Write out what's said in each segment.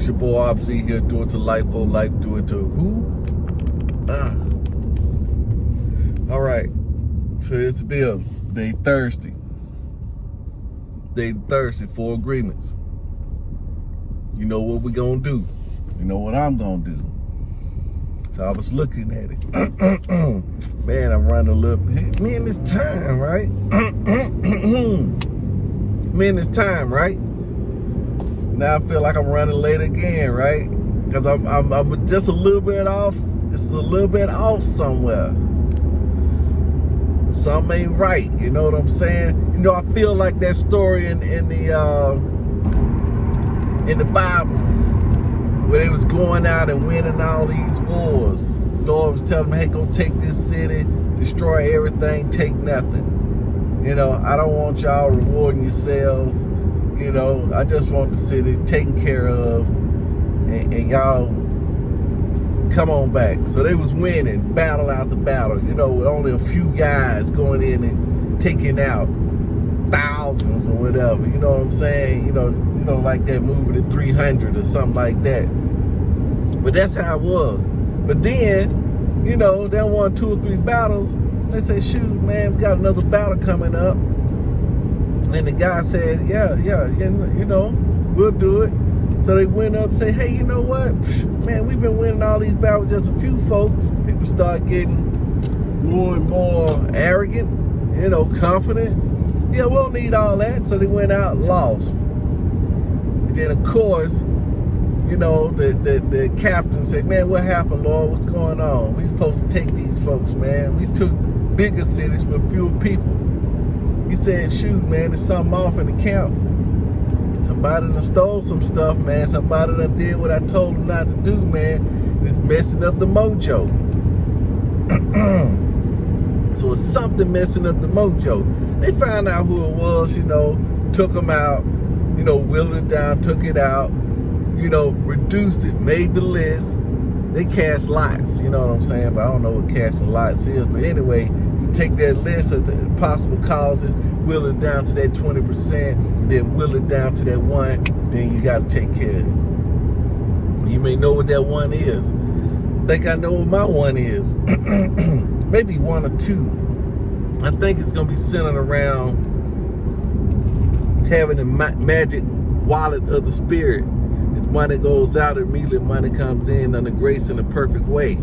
It's your boy RZ here, do it to life for life, do it to who? All right, so here's the deal. Day Thursday, 4 agreements. You know what we're gonna do. You know what I'm gonna do. So I was looking at it. Man, I'm running a little bit. Man, it's time, right? Man, it's time, right? Now I feel like I'm running late again, right? Because I'm just a little bit off. It's a little bit off somewhere. Something ain't right. You know what I'm saying? You know, I feel like that story in the Bible where they was going out and winning all these wars. Lord was telling them, hey, go take this city, destroy everything, take nothing. You know, I don't want y'all rewarding yourselves. You know, I just want the city taken care of, and y'all come on back. So they was winning battle after battle, you know, with only a few guys going in and taking out thousands or whatever. You know what I'm saying? You know, like that movie, The 300 or something like that. But that's how it was. But then, you know, they won 2 or 3 battles. They say, shoot, man, we got another battle coming up. And the guy said, yeah, you know, we'll do it. So they went up and said, hey, you know what? Man, we've been winning all these battles, just a few folks. People start getting more and more arrogant, you know, confident. Yeah, we don't need all that. So they went out and lost. And then, of course, you know, the captain said, man, what happened, Lord? What's going on? We supposed to take these folks, man. We took bigger cities with fewer people. He said, shoot, man, there's something off in the camp. Somebody done stole some stuff, man. Somebody done did what I told them not to do, man. It's messing up the mojo. So it's something messing up the mojo. They found out who it was, you know, took them out, you know, whittled it down, took it out, you know, reduced it, made the list. They cast lots, you know what I'm saying? But I don't know what casting lots is. But anyway, you take that list of the possible causes, whittle it down to that 20%, then whittle it down to that 1, then you got to take care of it. You may know what that 1 is. I think I know what my 1 is. Maybe 1 or 2. I think it's going to be centered around having a magic wallet of the spirit. If money goes out, immediately money comes in under grace in a perfect way.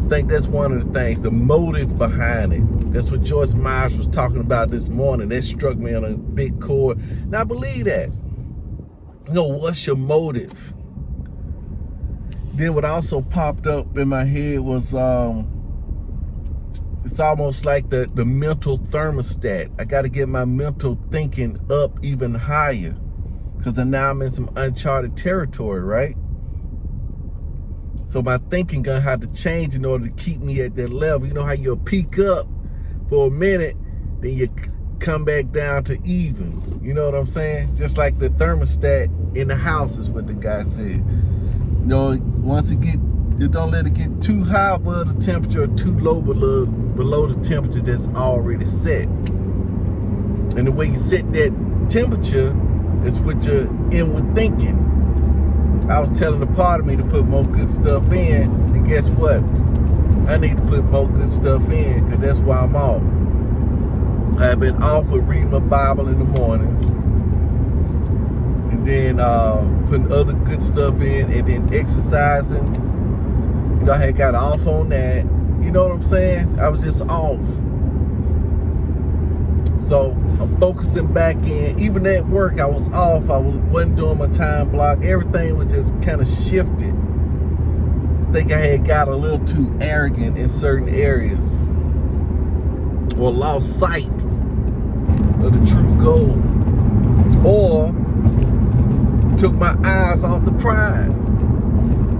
I think that's one of the things, the motive behind it. That's what Joyce Myers was talking about this morning. That struck me on a big chord. And I believe that. You know, what's your motive? Then what also popped up in my head was, it's almost like the mental thermostat. I got to get my mental thinking up even higher. Because now I'm in some uncharted territory, right? So my thinking gonna have to change in order to keep me at that level. You know how you'll peak up for a minute, then you come back down to even. You know what I'm saying? Just like the thermostat in the house is what the guy said. You know, once you don't let it get too high above the temperature or too low below the temperature that's already set. And the way you set that temperature is with your inward thinking. I was telling a part of me to put more good stuff in, and guess what? I need to put more good stuff in, because that's why I'm off. I've been off with reading my Bible in the mornings, and then putting other good stuff in, and then exercising. You know, I had got off on that. You know what I'm saying? I was just off. So I'm focusing back in. Even at work, I was off. I wasn't doing my time block. Everything was just kind of shifted. I think I had got a little too arrogant in certain areas, or lost sight of the true goal, or took my eyes off the prize.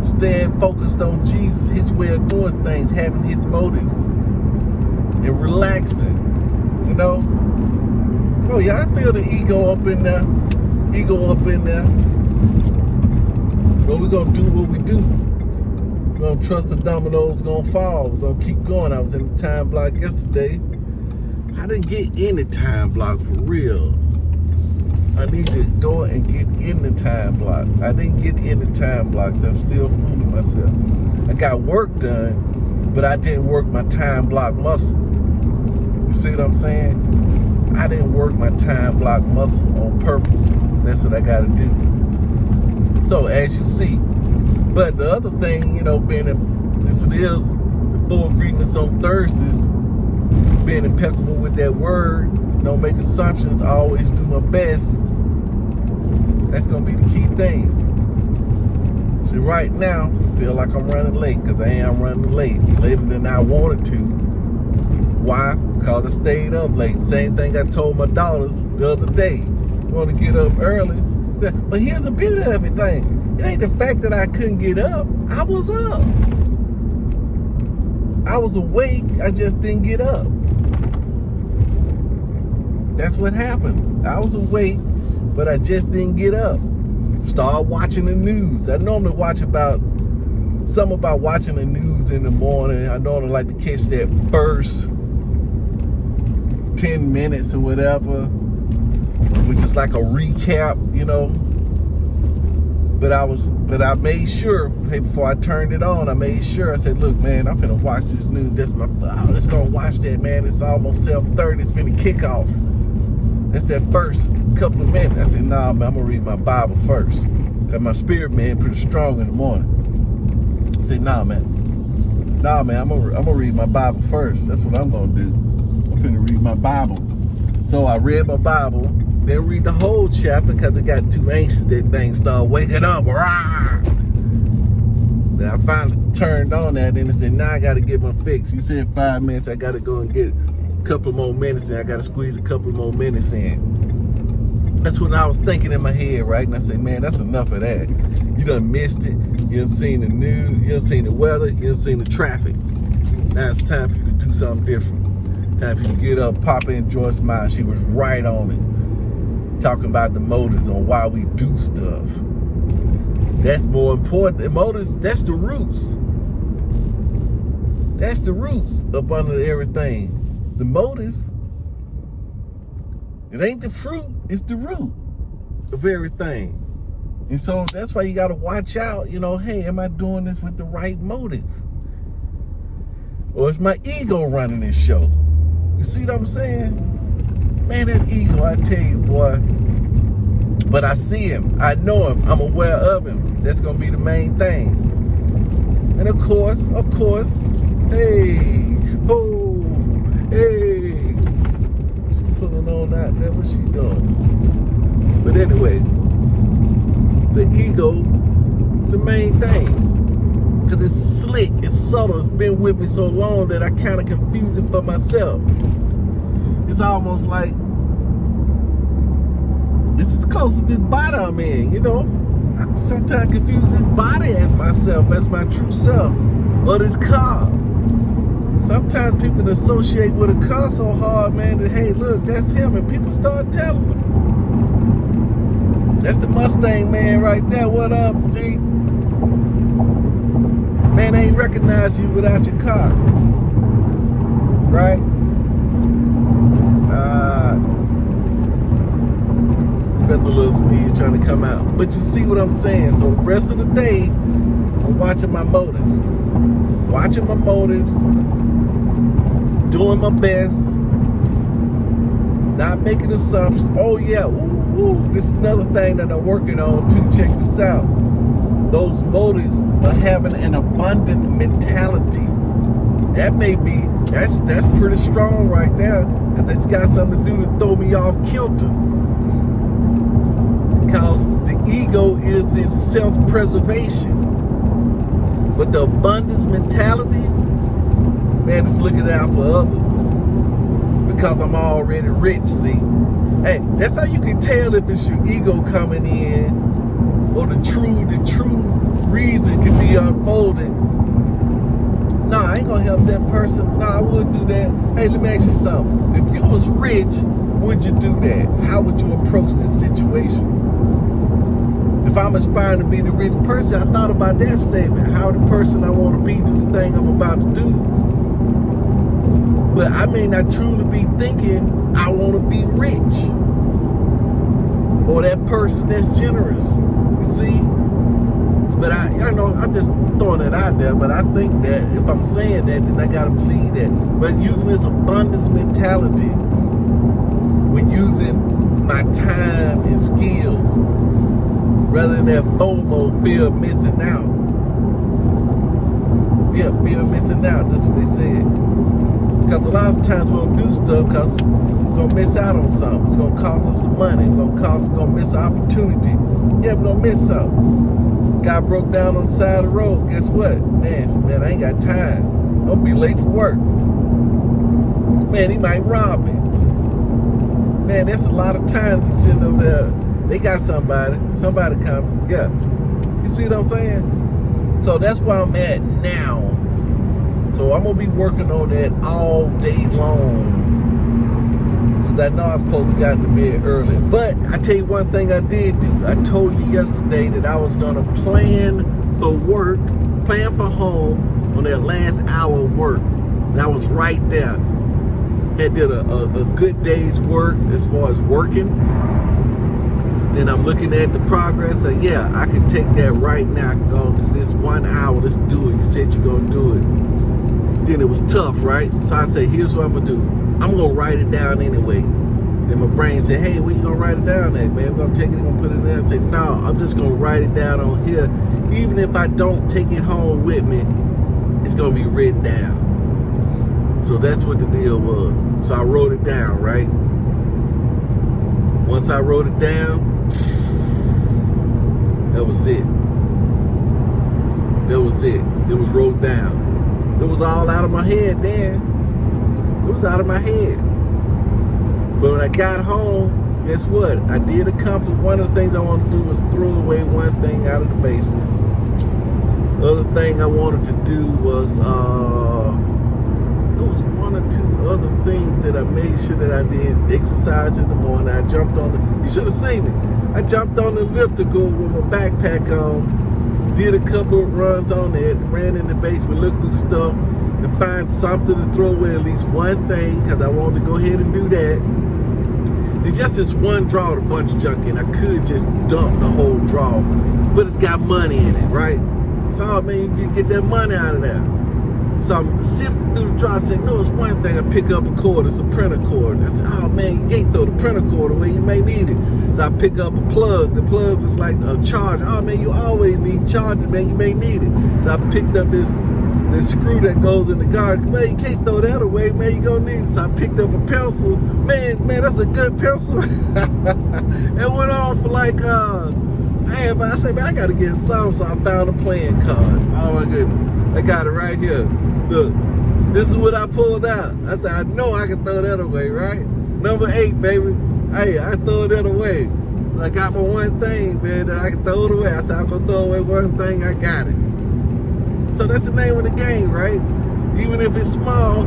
Staying focused on Jesus, his way of doing things, having his motives, and relaxing, you know. Oh yeah, I feel the ego up in there. But we're gonna do what we do. We're gonna trust the dominoes gonna fall. We're gonna keep going. I was in the time block yesterday. I didn't get any time block for real. I need to go and get in the time block. I didn't get in the time block, so I'm still fooling myself. I got work done, but I didn't work my time block muscle. You see what I'm saying? I didn't work my time block muscle on purpose. That's what I got to do. So as you see, but the other thing, being this is full agreements on Thursdays, being impeccable with that word, don't make assumptions, I always do my best. That's going to be the key thing. See, right now, I feel like I'm running late, because I am running late, later than I wanted to. Why? Because I stayed up late. Same thing I told my daughters the other day. Want to get up early. But here's the beauty of everything. It ain't the fact that I couldn't get up. I was up. I was awake. I just didn't get up. That's what happened. I was awake, but I just didn't get up. Start watching the news. I normally watch about watching the news in the morning. I normally like to catch that first 10 minutes or whatever, which is like a recap, But I made sure, hey, before I turned it on, I made sure, I said, look, man, I'm finna watch this news. Let's go watch that, man. It's almost 7:30. It's finna kick off. That's that first couple of minutes. I said, nah, man, I'm gonna read my Bible first. Cause my spirit, man, pretty strong in the morning. I said, nah, man, I'm gonna read my Bible first. That's what I'm gonna do. I'm finna read my Bible. So I read my Bible. Didn't read the whole chapter because I got too anxious. That thing started waking up. Rah! Then I finally turned on that and I said, now I got to get my fix. You said 5 minutes. I got to go and get a couple more minutes in. I got to squeeze a couple more minutes in. That's what I was thinking in my head, right? And I said, man, that's enough of that. You done missed it. You done seen the news. You done seen the weather. You done seen the traffic. Now it's time for you to do something different. Time for you to get up, pop in Joyce's mind. She was right on it. Talking about the motives on why we do stuff. That's more important. The motives, that's the roots. That's the roots up under everything. The motives, it ain't the fruit, it's the root of everything. And so that's why you got to watch out, hey, am I doing this with the right motive? Or is my ego running this show? You see what I'm saying? Man, that ego, I tell you, boy. But I see him. I know him. I'm aware of him. That's going to be the main thing. And of course, hey, oh, hey. She's pulling on out there. What's she doing? But anyway, the ego is the main thing. Because it's slick, it's subtle. It's been with me so long that I kind of confuse it for myself. It's almost like it's as close as this body I'm in, I sometimes confuse this body as myself, as my true self, or this car. Sometimes people associate with a car so hard, man, that, hey, look, that's him, and people start telling them. That's the Mustang man right there. What up, G? Man, they ain't recognize you without your car. Right? Got the little sneeze trying to come out. But you see what I'm saying? So the rest of the day, I'm watching my motives. Watching my motives. Doing my best. Not making assumptions. Oh yeah, this is another thing that I'm working on too. Check this out. Those motives are having an abundant mentality. That may be, that's pretty strong right there, because it's got something to do to throw me off kilter. Because the ego is in self-preservation. But the abundance mentality, man, it's looking out for others. Because I'm already rich, see. Hey, that's how you can tell if it's your ego coming in, or the true reason can be unfolded. Nah, I ain't gonna help that person. Nah, I wouldn't do that. Hey, let me ask you something. If you was rich, would you do that? How would you approach this situation? If I'm aspiring to be the rich person, I thought about that statement. How the person I want to be do the thing I'm about to do. But I may not truly be thinking I want to be rich. or that person that's generous. You see? But I know I'm just throwing it out there, but I think that if I'm saying that, then I gotta believe that. But using this abundance mentality, when using my time and skills, rather than that FOMO, fear of missing out. Yeah, fear of missing out, that's what they said. Because a lot of times we don't do stuff because we're going to miss out on something. It's going to cost us some money. We're going to miss an opportunity. Yeah, we're going to miss something. Guy broke down on the side of the road. Guess what? Man, I ain't got time. I'm going to be late for work. Man, he might rob me. Man, that's a lot of time to be sitting over there. They got somebody coming. Yeah. You see what I'm saying? So that's where I'm at now. So I'm going to be working on that all day long. Because I know I was supposed to get into bed early. But I tell you one thing I did do. I told you yesterday that I was going to plan for work, plan for home on that last hour of work. And I was right there. Had did a good day's work as far as working. Then I'm looking at the progress. And yeah, I can take that right now. I can go do this 1 hour. Let's do it. You said you're going to do it. Then it was tough, right? So I said, here's what I'm going to do. I'm going to write it down anyway. Then my brain said, hey, where you going to write it down at, man? We're going to take it and put it in there. I said, no, I'm just going to write it down on here. Even if I don't take it home with me, it's going to be written down. So that's what the deal was. So I wrote it down, right? Once I wrote it down, that was it. That was it. It was wrote down. It was all out of my head then. It was out of my head. But when I got home, guess what? I did accomplish one of the things I wanted to do was throw away one thing out of the basement. The other thing I wanted to do was there was one or two other things that I made sure that I did. Exercise in the morning. I jumped on the, you should have seen me. I jumped on the elliptical with my backpack on. Did a couple of runs on it, ran in the basement, looked through the stuff, and find something to throw away, at least one thing, because I wanted to go ahead and do that. There's just this one drawer with a bunch of junk in. I could just dump the whole drawer, but it's got money in it, right? So, I mean, you get that money out of there. So I'm sifting through the drawer. I said, no, it's one thing. I pick up a cord. It's a printer cord. I said, oh, man, you can't throw the printer cord away. You may need it. So I pick up a plug. The plug was like a charger. Oh, man, you always need charging, man. You may need it. So I picked up this screw that goes in the garden. Man, you can't throw that away, man. You're going to need it. So I picked up a pencil. Man, that's a good pencil. It went on for like, man, but I said, man, I got to get some. So I found a playing card. Oh, my goodness. I got it right here. Look, this is what I pulled out. I said, I know I can throw that away, right? Number 8, baby. Hey, I throw that away. So I got my one thing, man, that I can throw it away. I said, I'm going to throw away one thing, I got it. So that's the name of the game, right? Even if it's small,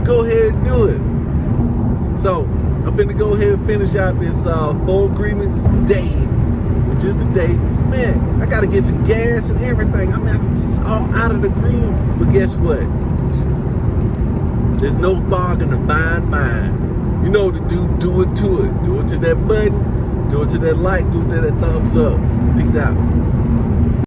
go ahead and do it. So I'm finna go ahead and finish out this 4 agreements day, which is the day. Man, I gotta get some gas and everything. I mean, I'm all out of the groove. But guess what? There's no fog in the fine mind. You know what to do it to it. Do it to that button. Do it to that like. Do it to that thumbs up. Peace out.